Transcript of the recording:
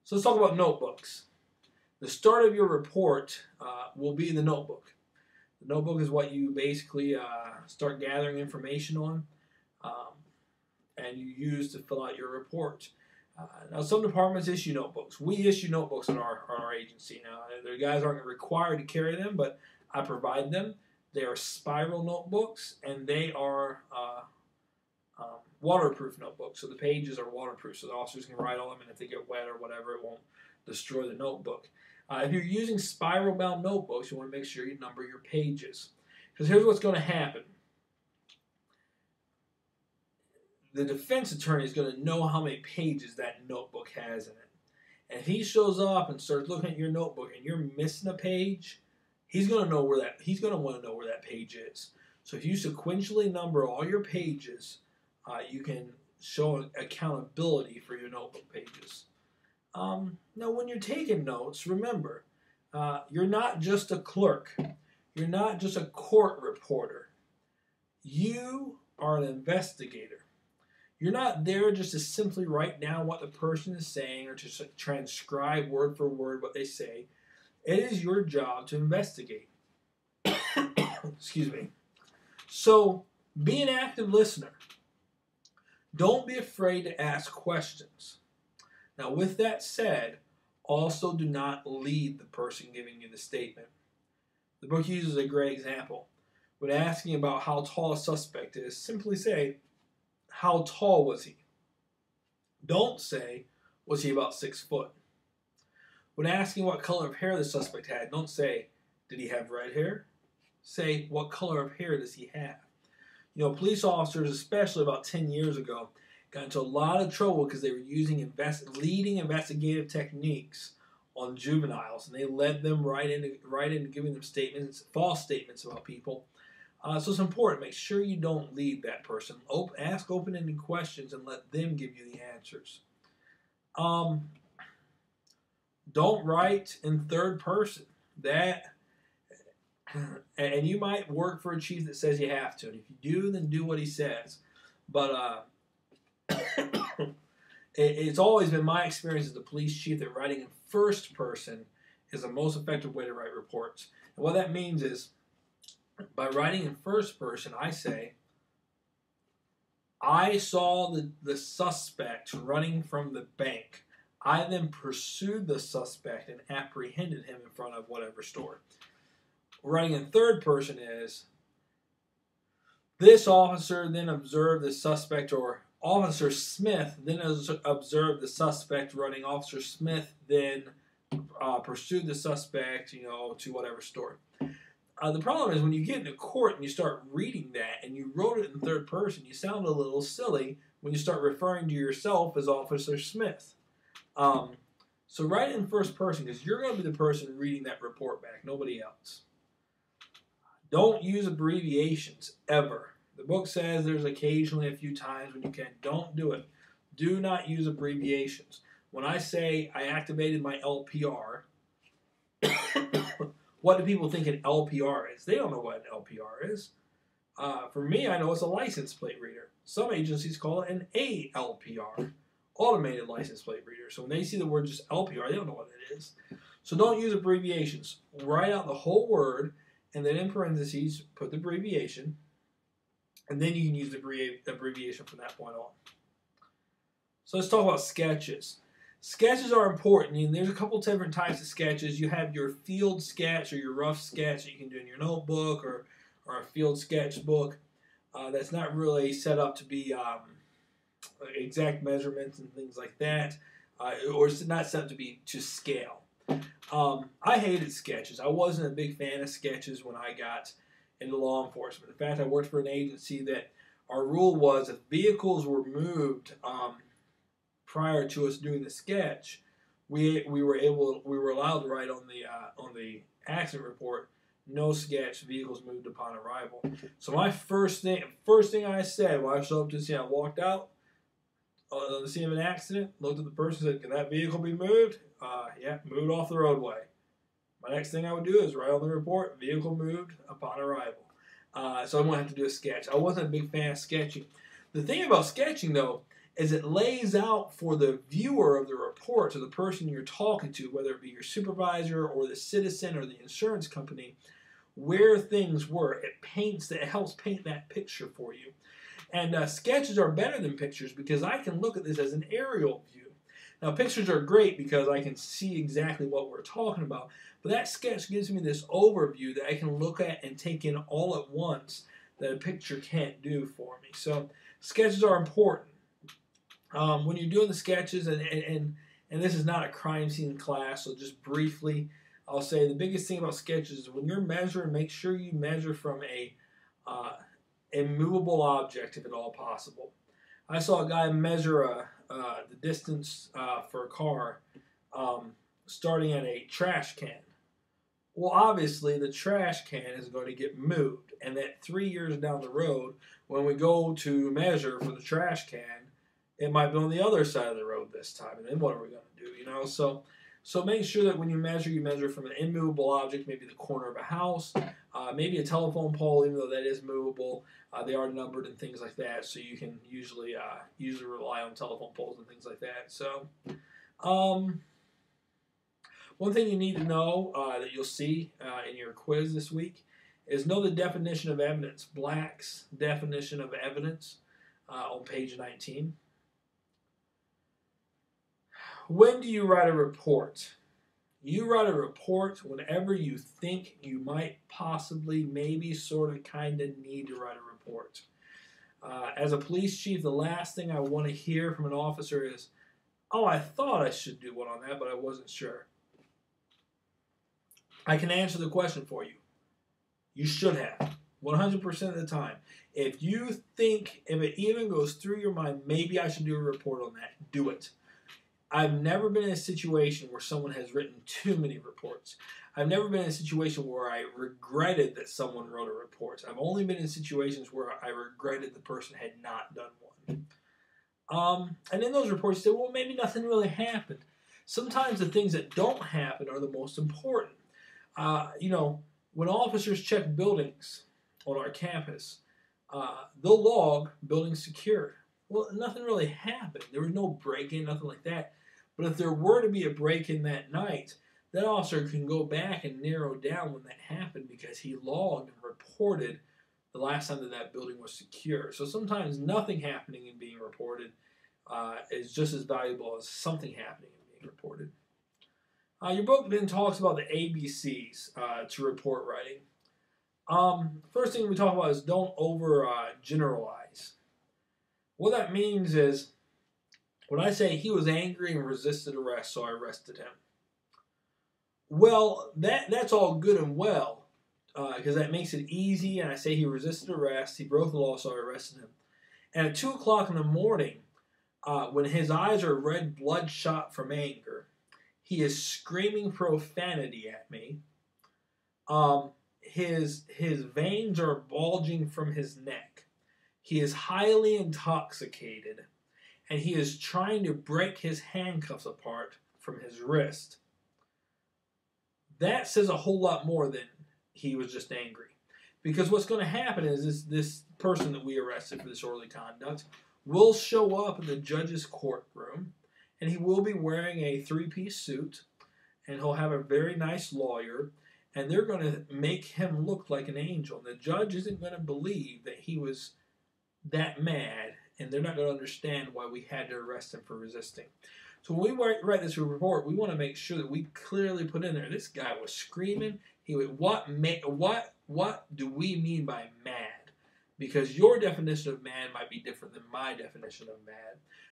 So let's talk about notebooks. The start of your report will be the notebook. The notebook is what you basically start gathering information on, and you use to fill out your report. Now, some departments issue notebooks. We issue notebooks in our agency. Now, the guys aren't required to carry them, but I provide them. They are spiral notebooks, and they are waterproof notebooks. So the pages are waterproof, so the officers can write on them, and if they get wet or whatever, it won't destroy the notebook. If you're using spiral-bound notebooks, you want to make sure you number your pages. Because here's what's going to happen. The defense attorney is going to know how many pages that notebook has in it. And if he shows up and starts looking at your notebook and you're missing a page, he's going to know where he's going to want to know where that page is. So if you sequentially number all your pages, you can show accountability for your notebook pages. Now, when you're taking notes, remember, you're not just a clerk. You're not just a court reporter. You are an investigator. You're not there just to simply write down what the person is saying or to transcribe word for word what they say. It is your job to investigate. Excuse me. So, be an active listener. Don't be afraid to ask questions. Now, with that said, also do not lead the person giving you the statement. The book uses a great example. When asking about how tall a suspect is, simply say, how tall was he? Don't say, was he about 6 foot? When asking what color of hair the suspect had, don't say, did he have red hair? Say, what color of hair does he have? You know, police officers, especially about 10 years ago, got into a lot of trouble because they were using leading investigative techniques on juveniles, and they led them right into giving them statements, false statements about people. So it's important. Make sure you don't lead that person. Ask open-ended questions and let them give you the answers. Don't write in third person. And you might work for a chief that says you have to. And if you do, then do what he says. But it's always been my experience as a police chief that writing in first person is the most effective way to write reports. And what that means is, by writing in first person, I say, I saw the suspect running from the bank. I then pursued the suspect and apprehended him in front of whatever store. Writing in third person is, this officer then observed the suspect, or Officer Smith then observed the suspect running. Officer Smith then pursued the suspect, to whatever store. The problem is when you get into court and you start reading that and you wrote it in third person, you sound a little silly when you start referring to yourself as Officer Smith. So write it in first person because you're going to be the person reading that report back, nobody else. Don't use abbreviations, ever. The book says there's occasionally a few times when you can. Don't do it. Do not use abbreviations. When I say I activated my LPR, what do people think an LPR is? They don't know what an LPR is. For me, I know it's a license plate reader. Some agencies call it an ALPR, automated license plate reader. So when they see the word just LPR, they don't know what it is. So don't use abbreviations. Write out the whole word, and then in parentheses, put the abbreviation, and then you can use the abbreviation from that point on. So let's talk about sketches. Sketches are important. And there's a couple different types of sketches. You have your field sketch or your rough sketch that you can do in your notebook or a field sketch book. That's not really set up to be exact measurements and things like that, or it's not set up to be to scale. I hated sketches. I wasn't a big fan of sketches when I got into law enforcement. In fact, I worked for an agency that our rule was if vehicles were moved prior to us doing the sketch, we were allowed to write on the accident report, no sketch, vehicles moved upon arrival. So my first thing I said when I showed up to the scene, I walked out on the scene of an accident, looked at the person, and said, "Can that vehicle be moved?" Yeah, moved off the roadway. My next thing I would do is write on the report, vehicle moved upon arrival. So I wouldn't have to do a sketch. I wasn't a big fan of sketching. The thing about sketching, though, is it lays out for the viewer of the report, to the person you're talking to, whether it be your supervisor or the citizen or the insurance company, where things were. It helps paint that picture for you. And sketches are better than pictures because I can look at this as an aerial view. Now, pictures are great because I can see exactly what we're talking about, but that sketch gives me this overview that I can look at and take in all at once that a picture can't do for me. So sketches are important. When you're doing the sketches, and this is not a crime scene class, so just briefly, I'll say the biggest thing about sketches is when you're measuring, make sure you measure from a immovable object if at all possible. I saw a guy measure the distance for a car starting at a trash can. Well, obviously, the trash can is going to get moved, and that 3 years down the road, when we go to measure for the trash can, it might be on the other side of the road this time, and then what are we going to do? So make sure that when you measure from an immovable object, maybe the corner of a house, maybe a telephone pole, even though that is movable. They are numbered and things like that, so you can usually rely on telephone poles and things like that. So, one thing you need to know that you'll see in your quiz this week is know the definition of evidence. Black's definition of evidence on page 19. When do you write a report? You write a report whenever you think you might possibly, maybe, sort of, kind of need to write a report. As a police chief, the last thing I want to hear from an officer is, oh, I thought I should do one on that, but I wasn't sure. I can answer the question for you. You should have, 100% of the time. If you think, if it even goes through your mind, maybe I should do a report on that, do it. I've never been in a situation where someone has written too many reports. I've never been in a situation where I regretted that someone wrote a report. I've only been in situations where I regretted the person had not done one. And in those reports, you say, well, maybe nothing really happened. Sometimes the things that don't happen are the most important. When officers check buildings on our campus, they'll log buildings secured. Well, nothing really happened. There was no break-in, nothing like that. But if there were to be a break-in that night, that officer can go back and narrow down when that happened because he logged and reported the last time that building was secure. So sometimes nothing happening and being reported is just as valuable as something happening and being reported. Your book then talks about the ABCs to report writing. First thing we talk about is don't over-generalize. What that means is, when I say he was angry and resisted arrest, so I arrested him. Well, that's all good and well, because that makes it easy, and I say he resisted arrest, he broke the law, so I arrested him. And at 2 o'clock in the morning, when his eyes are red, bloodshot from anger, he is screaming profanity at me. His veins are bulging from his neck. He is highly intoxicated, and he is trying to break his handcuffs apart from his wrist. That says a whole lot more than he was just angry. Because what's going to happen is this person that we arrested for disorderly conduct will show up in the judge's courtroom, and he will be wearing a 3-piece suit, and he'll have a very nice lawyer, and they're going to make him look like an angel. The judge isn't going to believe that he was that mad, and they're not going to understand why we had to arrest him for resisting. So when we write this report, we want to make sure that we clearly put in there, this guy was screaming. What do we mean by mad? Because your definition of mad might be different than my definition of mad.